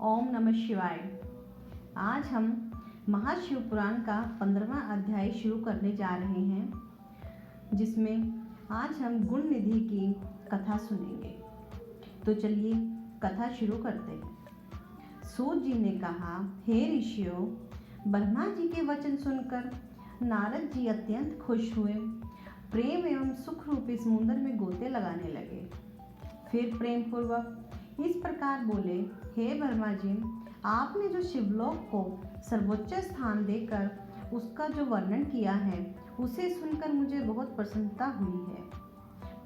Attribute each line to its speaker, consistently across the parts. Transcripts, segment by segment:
Speaker 1: ओम नमः शिवाय। आज हम महाशिव पुराण का 15वां अध्याय शुरू करने जा रहे हैं, जिसमें आज हम गुण निधि की कथा सुनेंगे। तो चलिए कथा शुरू करते हैं। सूत जी ने कहा, हे ऋषियों, ब्रह्मा जी के वचन सुनकर नारद जी अत्यंत खुश हुए। प्रेम एवं सुख रूपी समुद्र में गोते लगाने लगे। फिर प्रेम पूर्वक इस प्रकार बोले, हे ब्रह्मा जी, आपने जो शिवलोक को सर्वोच्च स्थान देकर उसका जो वर्णन किया है, उसे सुनकर मुझे बहुत प्रसन्नता हुई है।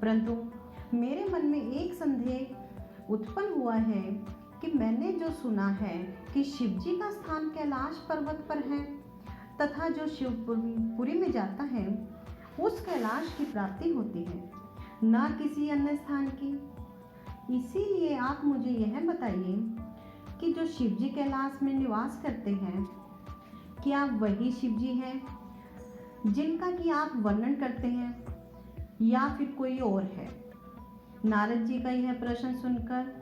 Speaker 1: परंतु मेरे मन में एक संदेह उत्पन्न हुआ है कि मैंने जो सुना है कि शिवजी का स्थान कैलाश पर्वत पर है तथा जो शिवपुरी में जाता है उस कैलाश की प्राप्ति होती है, न किसी अन्य स्थान की। इसीलिए आप मुझे यह बताइए कि जो शिवजी कैलाश में निवास करते हैं, क्या वही शिवजी हैं जिनका कि आप वर्णन करते हैं, या फिर कोई और है? नारद जी का यह प्रश्न सुनकर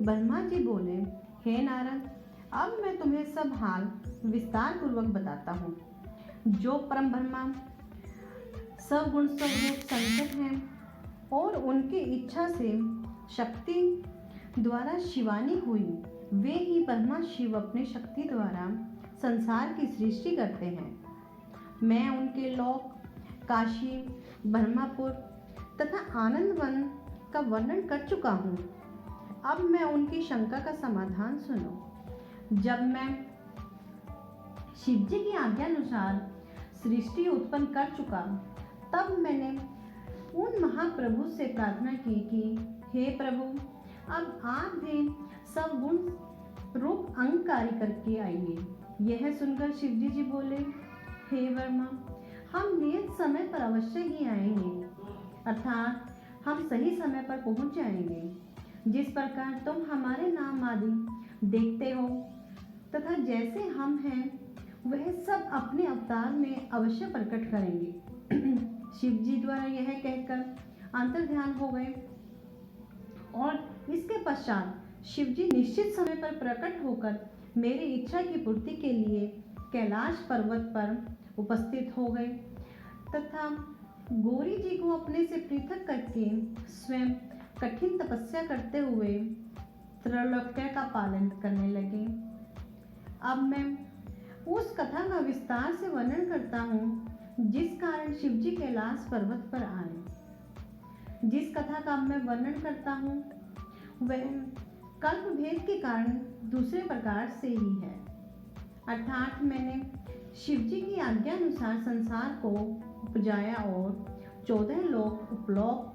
Speaker 1: ब्रह्मा जी बोले, हे नारद, अब मैं तुम्हें सब हाल विस्तार पूर्वक बताता हूँ। जो परम ब्रह्मा सगुण स्वरूप संकट हैं और उनकी इच्छा से शक्ति द्वारा शिवानी हुई, वे ही ब्रह्मा शिव अपनी शक्ति द्वारा संसार की सृष्टि करते हैं। मैं उनके लोक काशी, ब्रह्मापुर तथा आनंदवन का वर्णन कर चुका हूँ। अब मैं उनकी शंका का समाधान सुनो। जब मैं शिवजी की आज्ञानुसार सृष्टि उत्पन्न कर चुका, तब मैंने उन महाप्रभु से प्रार्थना की कि हे प्रभु, अब आप भी सब गुण रूप अंग कार्य करके आइए। यह सुनकर शिवजी जी बोले, हे ब्रह्मा, हम नियत समय पर अवश्य ही आएंगे, अर्थात हम सही समय पर पहुंच जाएंगे। जिस प्रकार तुम हमारे नाम आदि देखते हो तथा जैसे हम हैं, वह सब अपने अवतार में अवश्य प्रकट करेंगे। शिवजी द्वारा यह कहकर अंतर्ध्यान हो गए और इसके पश्चात शिवजी निश्चित समय पर प्रकट होकर मेरी इच्छा की पूर्ति के लिए कैलाश पर्वत पर उपस्थित हो गए तथा गौरी जी को अपने से पृथक करके स्वयं कठिन तपस्या करते हुए त्रैलोक्य का पालन करने लगे। अब मैं उस कथा का विस्तार से वर्णन करता हूँ जिस कारण शिवजी कैलाश पर्वत पर आए। जिस कथा का मैं वर्णन करता हूँ वह कल्प भेद के कारण दूसरे प्रकार से ही है, अर्थात मैंने शिवजी की आज्ञा अनुसार संसार को उपजाया और 14 लोक, उपलोक,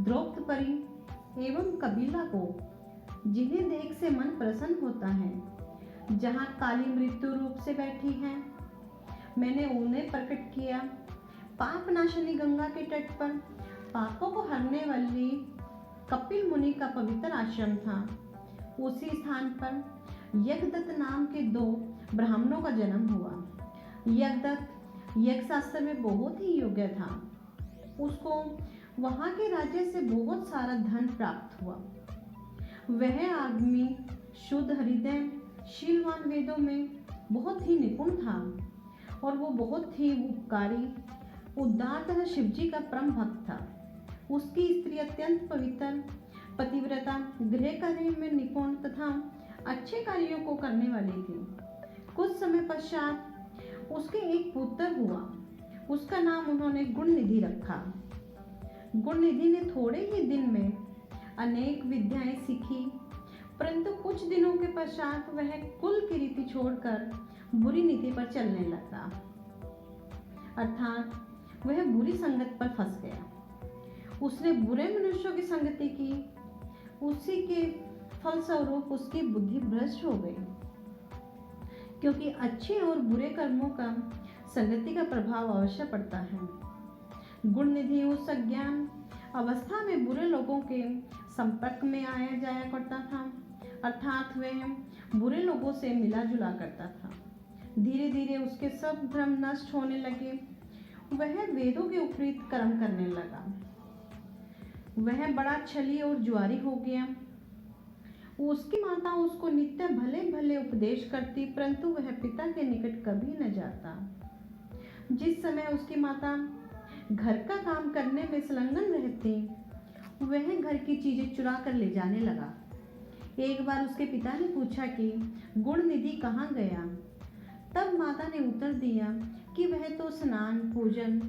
Speaker 1: द्रौपदपरी एवं कबीला को, जिन्हें देख से मन प्रसन्न होता है, जहाँ काली मृत्यु रूप से बैठी है, मैंने उन्हें प्रकट किया। पाप नाशनी गंगा के तट पर पापों को हरने वाली कपिल मुनि का पवित्र आश्रम था। उसी स्थान पर यज्ञदत्त नाम के 2 ब्राह्मणों का जन्म हुआ। यज्ञदत्त यज्ञशास्त्र में बहुत ही योग्य था। उसको वहाँ के राज्य से बहुत सारा धन प्राप्त हुआ। वह आदमी शुद्ध हृदय, शीलवान, वेदों में बहुत ही निपुण था और वो बहुत ही उपकारी, उदार तथा शिवजी का परम भक्त था। उसकी स्त्री अत्यंत पवित्र, पतिव्रता, गृह कार्य में निपुण तथा अच्छे कार्यों को करने वाली थी। कुछ समय पश्चात उसके एक पुत्र हुआ। उसका नाम उन्होंने गुणनिधि रखा। गुणनिधि ने थोड़े ही दिन में अनेक विद्याएं सीखी, परंतु कुछ दिनों के पश्चात वह कुल की रीति छोड़कर बुरी नीति पर चलने लगा, अर्थात वह बुरी संगत पर फंस गया। उसने बुरे मनुष्यों की संगति की। उसी के फलस्वरूप उसकी बुद्धि भ्रष्ट हो गई, क्योंकि अच्छे और बुरे कर्मों का संगति का प्रभाव अवश्य पड़ता है। गुणनिधि उस अज्ञान अवस्था में बुरे लोगों के संपर्क में आया जाया करता था, अर्थात वह बुरे लोगों से मिला जुला करता था। धीरे धीरे उसके सब धर्म नष्ट होने लगे। वह वेदों के उपरीत कर्म करने लगा। वह बड़ा छली और जुआरी हो गया। उसकी माता उसको नित्य भले भले उपदेश करती, परंतु वह पिता के निकट कभी न जाता। जिस समय उसकी माता घर का काम करने में संलग्न रहती, वह घर की चीजें चुरा कर ले जाने लगा। एक बार उसके पिता ने पूछा कि गुण निधि कहाँ गया। तब माता ने उत्तर दिया कि वह तो स्नान, पूजन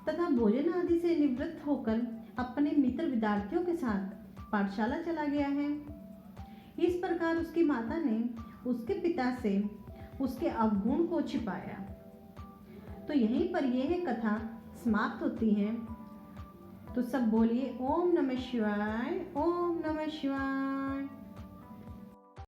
Speaker 1: तथा भोजन आदि से निवृत्त होकर अपने मित्र विद्यार्थियों के साथ पाठशाला चला गया है। इस प्रकार उसकी माता ने उसके पिता से उसके अवगुण को छिपाया। तो यहीं पर यह कथा समाप्त होती है। तो सब बोलिए ओम नमः शिवाय, ओम नमः शिवाय।